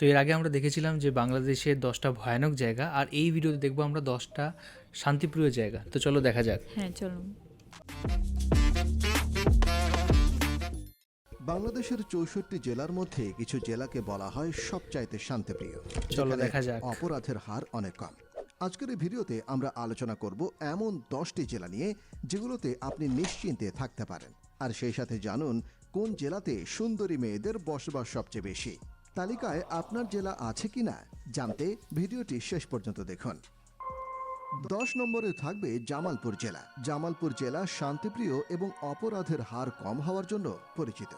তো এর আগে আমরা দেখেছিলাম যে বাংলাদেশের 10টা ভয়ানক জায়গা, আর এই ভিডিওতে দেখবো আমরা 10টা শান্তিপ্রিয় জায়গা। তো চলো দেখা যাক। হ্যাঁ চলুন। বাংলাদেশের 64 জেলার মধ্যে কিছু জেলাকে বলা হয় সবচাইতে শান্তিপ্রিয়, চলো যেখানে দেখা যাক। অপরাধের হার অনেক কম। আজকের এই ভিডিওতে আমরা আলোচনা করব এমন 10টি জেলা নিয়ে যেগুলোতে আপনি নিশ্চিন্তে থাকতে পারেন, আর সেই সাথে জানুন কোন জেলাতে সুন্দরী মেয়েদের বসবাস সবচেয়ে বেশি। তালিকায় আপনার জেলা আছে কিনা জানতে ভিডিওটি শেষ পর্যন্ত দেখুন। 10 নম্বরে থাকবে জামালপুর জেলা। জামালপুর জেলা শান্তিপ্রিয় এবং অপরাধের হার কম হওয়ার জন্য পরিচিত।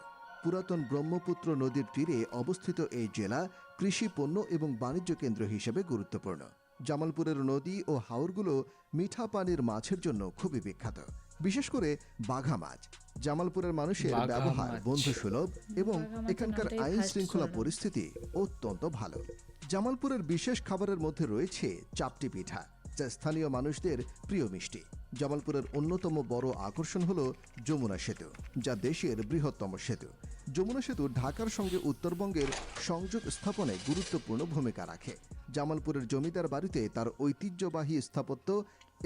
পুরাতন ব্রহ্মপুত্র নদীর তীরে অবস্থিত এই জেলা কৃষি পণ্য এবং বাণিজ্য কেন্দ্র হিসেবে গুরুত্বপূর্ণ। জামালপুরের নদী ও হাওরগুলো মিঠা পানির মাছের জন্য খুবই বিখ্যাত, বিশেষ করে বাঘা মাছ। জামালপুরের মানুষের বাঘা ব্যবহার মাছ। বন্ধুসুলভ এবং বাঘা মাছের এখানকার নামটাই আইন first শৃঙ্খলা শুনলাম। পরিস্থিতি অত্যন্ত ভালো। জামালপুরের বিশেষ খাবারের মধ্যে রয়েছে চাপটি পিঠা, যা স্থানীয় মানুষদের প্রিয় মিষ্টি। জামালপুরের অন্যতম বড় আকর্ষণ হল যমুনা সেতু, যা দেশের বৃহত্তম সেতু। যমুনা সেতু ঢাকার সঙ্গে উত্তরবঙ্গের সংযোগ স্থাপনে গুরুত্বপূর্ণ ভূমিকা রাখে। জামালপুরের জমিদার বাড়িতে তার ঐতিহ্যবাহী স্থাপত্য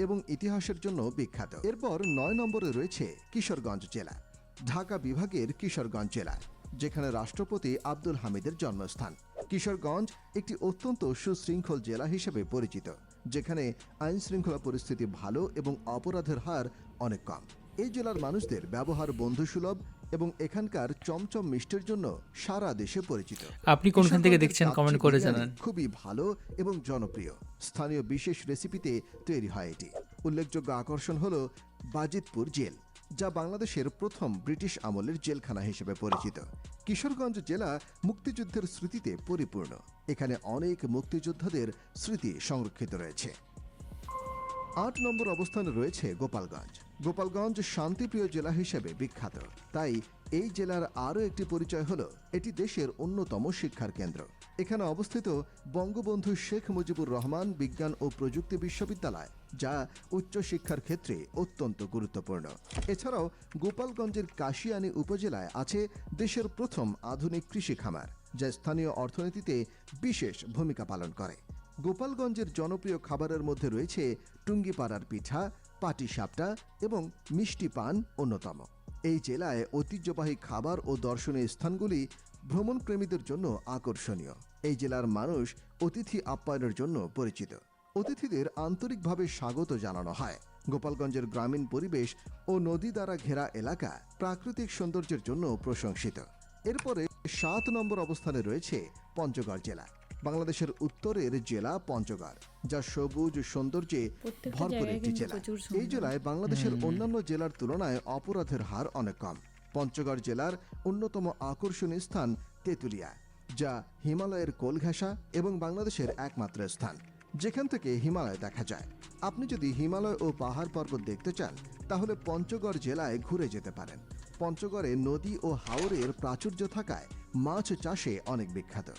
এবং ইতিহাসের জন্য বিখ্যাত। এরপর 9 নম্বরে রয়েছে কিশোরগঞ্জ জেলা। ঢাকা বিভাগের কিশোরগঞ্জ জেলা, যেখানে রাষ্ট্রপতি আব্দুল হামিদের জন্মস্থান। কিশোরগঞ্জ একটি অত্যন্ত সুশৃঙ্খল জেলা হিসেবে পরিচিত, যেখানে আইন শৃঙ্খলা পরিস্থিতি ভালো এবং অপরাধের হার অনেক কম। এই জেলার মানুষদের ব্যবহার বন্ধুসুলভ এবং এখানকার চমচম মিষ্টির জন্য সারা দেশে পরিচিত। আপনি কোনখান থেকে দেখছেন কিশোরগঞ্জের কমেন্ট করে কাচ্চি জানান। বিরিয়ানি খুবই ভালো এবং জনপ্রিয়। স্থানীয় বিশেষ রেসিপিতে তৈরি হয় এটি। উল্লেখযোগ্য আকর্ষণ হল বাজিতপুর জেল, যা বাংলাদেশের প্রথম ব্রিটিশ আমলের জেলখানা হিসেবে পরিচিত। কিশোরগঞ্জ জেলা মুক্তিযুদ্ধের স্মৃতিতে পরিপূর্ণ। এখানে অনেক মুক্তিযোদ্ধাদের স্মৃতি সংরক্ষিত রয়েছে। 8 নম্বর অবস্থানে রয়েছে গোপালগঞ্জ। গোপালগঞ্জ শান্তিপ্রিয় জেলা হিসেবে বিখ্যাত, তাই এই জেলার আরও একটি পরিচয় হল এটি দেশের অন্যতম শিক্ষার কেন্দ্র। এখানে অবস্থিত বঙ্গবন্ধু শেখ মুজিবুর রহমান বিজ্ঞান ও প্রযুক্তি বিশ্ববিদ্যালয়, যা উচ্চশিক্ষার ক্ষেত্রে অত্যন্ত গুরুত্বপূর্ণ। এছাড়াও গোপালগঞ্জের কাশিয়ানী উপজেলায় আছে দেশের প্রথম আধুনিক কৃষি খামার, যা স্থানীয় অর্থনীতিতে বিশেষ ভূমিকা পালন করে। গোপালগঞ্জের জনপ্রিয় খাবারের মধ্যে রয়েছে টুঙ্গিপাড়ার পিঠা, পাটিসাপটা এবং মিষ্টি পান অন্যতম। এই জেলায় ঐতিহ্যবাহী খাবার ও দর্শনীয় স্থানগুলি ভ্রমণপ্রেমীদের জন্য আকর্ষণীয়। এই জেলার মানুষ অতিথি আপ্যায়নের জন্য পরিচিত। অতিথিদের আন্তরিকভাবে স্বাগত জানানো হয়। গোপালগঞ্জের গ্রামীণ পরিবেশ ও নদী দ্বারা ঘেরা এলাকা প্রাকৃতিক সৌন্দর্যের জন্য প্রশংসিত। এরপরে 7 নম্বর অবস্থানে রয়েছে পঞ্চগড় জেলা। বাংলাদেশের উত্তরের জেলা পঞ্চগড়, যা সবুজ সৌন্দর্যে প্রত্যেকটা ভরপুর জায়গায় একটি কিন্তু জেলা। প্রচুর এই সুন্দর। জেলায় বাংলাদেশের অন্যান্য জেলার তুলনায় অপরাধের হার অনেক কম। পঞ্চগড় জেলার অন্যতম আকর্ষণীয় স্থান তেঁতুলিয়া, যা হিমালয়ের কোল ঘেঁষা এবং বাংলাদেশের একমাত্র স্থান যেখান থেকে হিমালয় দেখা যায়। আপনি যদি হিমালয় ও পাহাড় পর্বত দেখতে চান, তাহলে পঞ্চগড় জেলায় ঘুরে যেতে পারেন। পঞ্চগড়ে নদী ও হাওরের প্রাচুর্য থাকায় মাছ চাষে অনেক বিখ্যাত।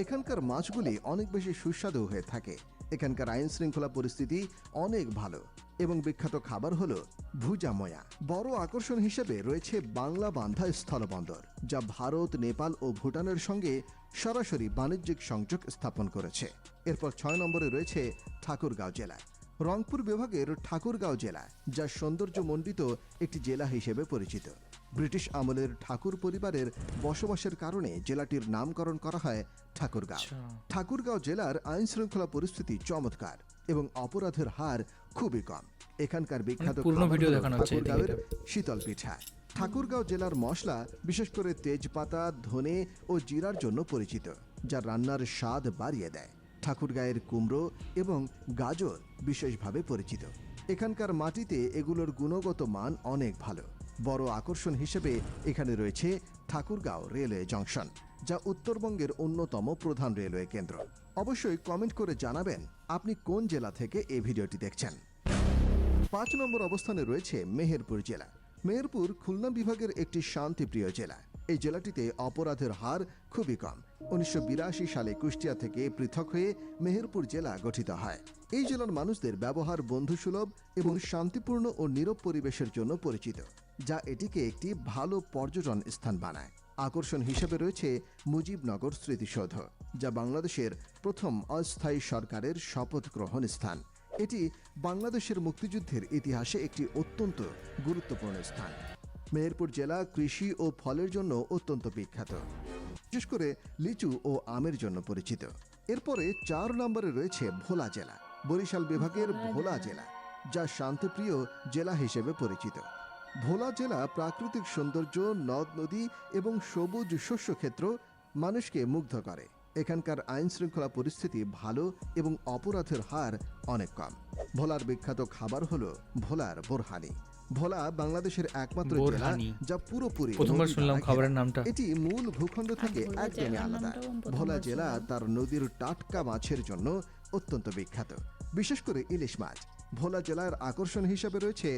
এখানকার মাছগুলি অনেক বেশি সুস্বাদু হয়ে থাকে। এখানকার আইন শৃঙ্খলা পরিস্থিতি অনেক ভালো এবং বিখ্যাত খাবার হলো ভুজা ময়া। বড় আকর্ষণ হিসেবে রয়েছে বাংলা বান্ধা স্থলবন্দর, যা ভারত, নেপাল ও ভুটানের সঙ্গে সরাসরি বাণিজ্যিক সংযোগ স্থাপন করেছে। এরপর 6 নম্বরে রয়েছে ঠাকুরগাঁও জেলা। রংপুর বিভাগের ঠাকুরগাঁও জেলা, যা সৌন্দর্যমণ্ডিত একটি জেলা হিসেবে পরিচিত। ব্রিটিশ আমলের ঠাকুর পরিবারের বসবাসের কারণে জেলাটির নামকরণ করা হয় ঠাকুরগাঁও। ঠাকুরগাঁও জেলার আইন শৃঙ্খলা পরিস্থিতি চমৎকার এবং অপরাধের হার খুবই কম। এখানকার বিখ্যাত পুরনো খাবার ভিডিও হলো দেখানো হচ্ছে ঠাকুরগাঁওয়ের এদিকে। শীতল পিঠা। ঠাকুরগাঁও জেলার মশলা বিশেষ করে তেজপাতা, ধনে ও জিরার জন্য পরিচিত, যা রান্নার স্বাদ বাড়িয়ে দেয়। ঠাকুরগাঁয়ের কুমড়ো এবং গাজর বিশেষভাবে পরিচিত। এখানকার মাটিতে এগুলোর গুণগত মান অনেক ভালো। বড় আকর্ষণ হিসেবে এখানে রয়েছে ঠাকুরগাঁও রেলওয়ে জংশন, যা উত্তরবঙ্গের অন্যতম প্রধান রেলওয়ে কেন্দ্র। অবশ্যই কমেন্ট করে জানাবেন আপনি কোন জেলা থেকে এই ভিডিওটি দেখছেন। 5 নম্বর অবস্থানে রয়েছে মেহেরপুর জেলা। মেহেরপুর খুলনা বিভাগের একটি শান্তিপ্রিয় জেলা। এই জেলাটিতে অপরাধের হার খুবই কম। 1982 সালে কুষ্টিয়া থেকে পৃথক হয়ে মেহেরপুর জেলা গঠিত হয়। এই জেলার মানুষদের ব্যবহার বন্ধুসুলভ এবং শান্তিপূর্ণ ও নীরব পরিবেশের জন্য পরিচিত, যা এটিকে একটি ভালো পর্যটন স্থান বানায়। আকর্ষণ হিসেবে রয়েছে মুজিবনগর স্মৃতিসৌধ, যা বাংলাদেশের প্রথম অস্থায়ী সরকারের শপথ গ্রহণ স্থান। এটি বাংলাদেশের মুক্তিযুদ্ধের ইতিহাসে একটি অত্যন্ত গুরুত্বপূর্ণ স্থান। মেহেরপুর জেলা কৃষি ও ফলের জন্য অত্যন্ত বিখ্যাত, বিশেষ করে লিচু ও আমের জন্য পরিচিত। এরপরে 4 নম্বরে রয়েছে ভোলা জেলা, বরিশাল বিভাগের ভোলা জেলা, যা শান্তিপ্রিয় জেলা হিসেবে পরিচিত। ভোলা জেলা প্রাকৃতিক সৌন্দর্য, নদ নদী এবং সবুজ শস্যক্ষেত্র মানুষকে মুগ্ধ করে। এখানকার আইন শৃঙ্খলা পরিস্থিতি ভালো এবং অপরাধের হার অনেক কম। ভোলার বিখ্যাত খাবার হলো ভোলার বোরহানি। ভোলা বাংলাদেশের একমাত্র জেলা বোরহানি। যা পুরোপুরি প্রথমবার নদী শুনলাম দ্বারা খাবারের ঘেরা। নামটা। এটি মূল ভূখণ্ড থেকে ভোলা একদমই জেলার আলাদা। নামটাও আমি ভোলা প্রথমবার জেলা শুনলাম। তার নদীর টাটকা মাছের জন্য অত্যন্ত বিখ্যাত, বিশেষ করে ইলিশ মাছ। ভোলা জেলার আকর্ষণ হিসেবে রয়েছে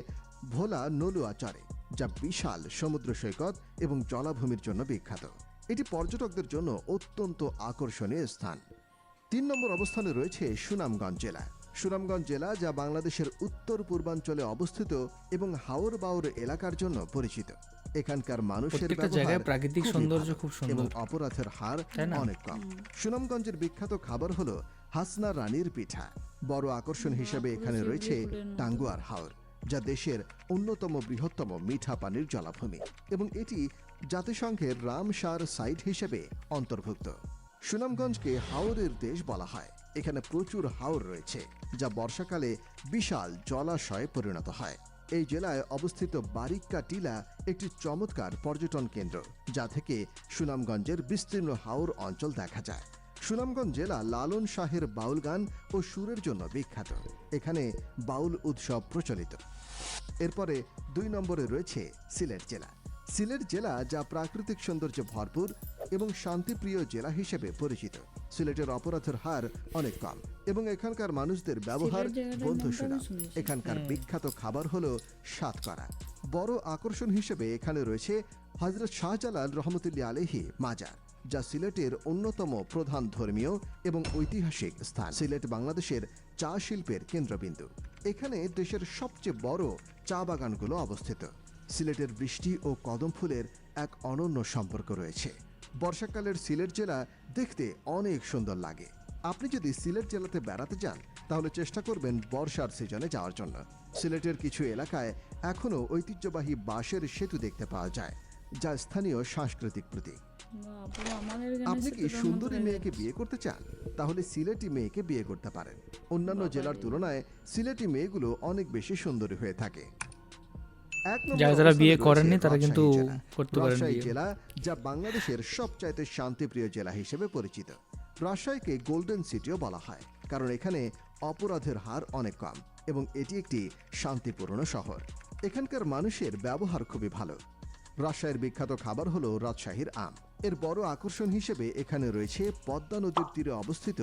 ভোলা নলুয়া চরে, যা বিশাল সমুদ্র সৈকত এবং জলাভূমির জন্য বিখ্যাত। এটি পর্যটকদের জন্য অত্যন্ত আকর্ষণীয় স্থান। 3 নম্বর অবস্থানে রয়েছে সুনামগঞ্জ জেলা। সুনামগঞ্জ জেলা, যা বাংলাদেশের উত্তর পূর্বাঞ্চলে অবস্থিত এবং হাওর বাওর এলাকার জন্য পরিচিত। এখানকার মানুষের প্রত্যেকটা ব্যবহার জায়গায় প্রাকৃতিক খুবই সৌন্দর্য ভালো খুব এবং সুন্দর। অপরাধের হার তাই না? অনেক কম। সুনামগঞ্জের বিখ্যাত খাবার হলো হাসনা রানীর পিঠা। বড় আকর্ষণ হিসেবে এখানে রয়েছে টাঙ্গুয়ার হাওর, যা দেশের অন্যতম বৃহত্তম মিঠা পানির জলাভূমি এবং এটি জাতিসংঘের রামসার সাইট হিসেবে অন্তর্ভুক্ত। সুনামগঞ্জকে হাওরের দেশ বলা হয়। এখানে প্রচুর হাওর রয়েছে, যা বর্ষাকালে বিশাল জলাশয়ে পরিণত হয়। এই জেলায় অবস্থিত বারিক্কা টিলা একটি চমৎকার পর্যটন কেন্দ্র, যা থেকে সুনামগঞ্জের বিস্তীর্ণ হাওর অঞ্চল দেখা যায়। সুনামগঞ্জ জেলা লালন শাহের বাউল গান ও সুরের জন্য বিখ্যাত। এখানে বাউল উৎসব প্রচলিত। এরপরে 2 নম্বরে রয়েছে সিলেট জেলা। সিলেট জেলা, যা প্রাকৃতিক সৌন্দর্যে ভরপুর এবং শান্তিপ্রিয় জেলা হিসেবে পরিচিত। সিলেটের অপরাধের হার অনেক কম এবং এখানকার মানুষদের ব্যবহার সিলেট জায়গাটার বন্ধুসুলভ। নামটা আমি শুনেছি। এখানকার বিখ্যাত খাবার হলো সাতকরা। বড় আকর্ষণ হিসেবে এখানে রয়েছে হযরত শাহজালাল রহমতুল্লাহ আলাইহি মাজার, যা সিলেটের অন্যতম প্রধান ধর্মীয় এবং ঐতিহাসিক স্থান। সিলেট বাংলাদেশের চা শিল্পের কেন্দ্রবিন্দু। এখানে দেশের সবচেয়ে বড় চা বাগানগুলো অবস্থিত। সিলেটের বৃষ্টি ও কদম ফুলের এক অনন্য সম্পর্ক রয়েছে। বর্ষাকালের সিলেট জেলা দেখতে অনেক সুন্দর লাগে। আপনি যদি সিলেট জেলাতে বেড়াতে যান, তাহলে চেষ্টা করবেন বর্ষার সিজনে যাওয়ার জন্য। সিলেটের কিছু এলাকায় এখনও ঐতিহ্যবাহী বাঁশের সেতু দেখতে পাওয়া যায়, যা স্থানীয় সাংস্কৃতিক প্রতীক। বাবা, আমাদের এখানে আপনি কি সেতুটার সুন্দরী মতো মেয়েকে বিয়ে করতে চান? তাহলে সিলেটি মেয়েকে বিয়ে করতে পারেন। অন্যান্য জেলার তুলনায় সিলেটি মেয়েগুলো অনেক বেশি সুন্দরী হয়ে থাকে। 1 নম্বর যারা যারা বিয়ে অবস্থানে করেননি রয়েছে তারা কিন্তু রাজশাহী জেলা। করতে পারেন রাজশাহী বিয়ে। জেলা, যা বাংলাদেশের সবচাইতে শান্তিপ্রিয় জেলা হিসেবে পরিচিত। রাজশাহীকে গোল্ডেন সিটিও বলা হয়, কারণ এখানে অপরাধের হার অনেক কম এবং এটি একটি শান্তিপূর্ণ শহর। এখানকার মানুষের ব্যবহার খুবই ভালো। রাজশাহীর বিখ্যাত খাবার হলো রাজশাহীর আম। এর বড় আকর্ষণ হিসেবে এখানে রয়েছে পদ্মা নদীর তীরে অবস্থিত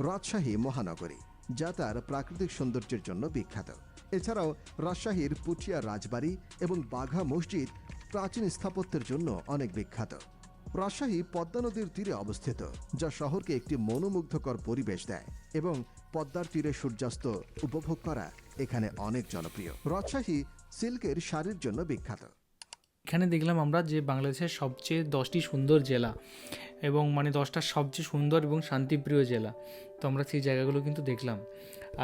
রাজশাহী মহানগরী, যা তার প্রাকৃতিক সৌন্দর্যের জন্য বিখ্যাত। এছাড়াও রাজশাহীর পুঠিয়া রাজবাড়ি এবং বাঘা মসজিদ প্রাচীন স্থাপত্যের জন্য অনেক বিখ্যাত। রাজশাহী পদ্মা নদীর তীরে অবস্থিত, যা শহরকে একটি মনোমুগ্ধকর পরিবেশ দেয় এবং পদ্মার তীরে সূর্যাস্ত উপভোগ করা এখানে অনেক জনপ্রিয়। রাজশাহী সিল্কের শাড়ির জন্য বিখ্যাত। এখানে দেখলাম আমরা যে বাংলাদেশের সবচেয়ে 10টি সুন্দর জেলা এবং মানে 10টা সবচেয়ে সুন্দর এবং শান্তিপ্রিয় জেলা। তো আমরা সেই জায়গাগুলো কিন্তু দেখলাম,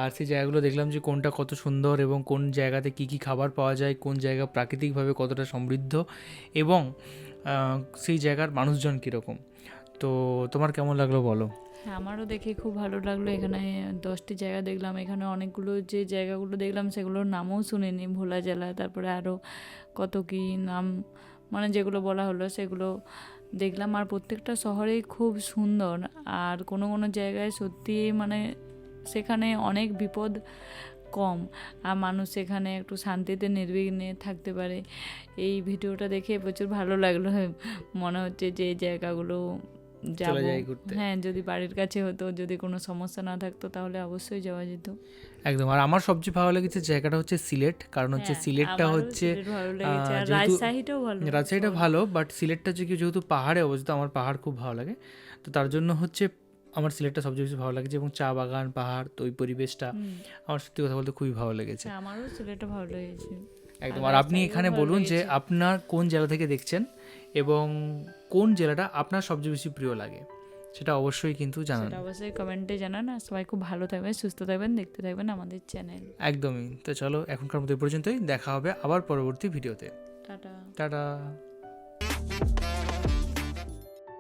আর সেই জায়গাগুলো দেখলাম যে কোনটা কত সুন্দর এবং কোন জায়গাতে কী কী খাবার পাওয়া যায়, কোন জায়গা প্রাকৃতিকভাবে কতটা সমৃদ্ধ এবং সেই জায়গার মানুষজন কীরকম। তো তোমার কেমন লাগলো বলো? হ্যাঁ, আমারও দেখে খুব ভালো লাগলো। এখানে 10টি জায়গা দেখলাম। এখানে অনেকগুলো যে জায়গাগুলো দেখলাম সেগুলোর নামও শুনিনি। ভোলা জেলা, তারপরে আরও কত কী নাম, মানে যেগুলো বলা হলো সেগুলো দেখলাম। আর প্রত্যেকটা শহরেই খুব সুন্দর, আর কোনো কোনো জায়গায় সত্যি মানে সেখানে অনেক বিপদ কম, আর মানুষ সেখানে একটু শান্তিতে নির্বিঘ্নে থাকতে পারে। এই ভিডিওটা দেখে প্রচুর ভালো লাগলো। মনে হচ্ছে যে এই জায়গাগুলো যাব। চলে যাই ঘুরতে। হ্যাঁ, যদি বাড়ির কাছে হতো, যদি কোনো সমস্যা না থাকতো, তাহলে অবশ্যই যাওয়া যেত। একদম। আর আমার সবচেয়ে ভালো লেগেছে জায়গাটা হচ্ছে সিলেট, কারণ হচ্ছে হ্যাঁ, সিলেটটা আমারও হচ্ছে সিলেট ভালো লেগেছে। আর যেহেতু রাজশাহীটাও ভালো। রাজশাহীটা ভালো, বাট সিলেটটা হচ্ছে কি যেহেতু পাহাড়ে অবস্থিত, আমার পাহাড় খুব ভালো লাগে, তো তার জন্য হচ্ছে আমার সিলেটটা সবচেয়ে বেশি ভালো লাগছে। এবং চা বাগান, পাহাড়, তো ওই পরিবেশটা আমার সত্যি কথা বলতে খুবই ভালো লেগেছে। হ্যাঁ, আমারও সিলেটটা ভালো লেগেছে। একদম। আর আর আপনি রাস্তাঘাটও এখানে ভালো বলুন যে লেগেছে। আপনার কোন জেলা থেকে দেখছেন এবং কোন জেলাটা আপনার সবচেয়ে বেশি প্রিয় লাগে, সেটা অবশ্যই কিন্তু জানান। সেটা অবশ্যই কমেন্টে জানান। আর সবাই খুব ভালো থাকবেন, সুস্থ থাকবেন, দেখতে থাকবেন আমাদের চ্যানেল। একদমই। তো চলো এখনকার মতো এই পর্যন্তই, দেখা হবে আবার পরবর্তী ভিডিওতে। টাটা। টাটা।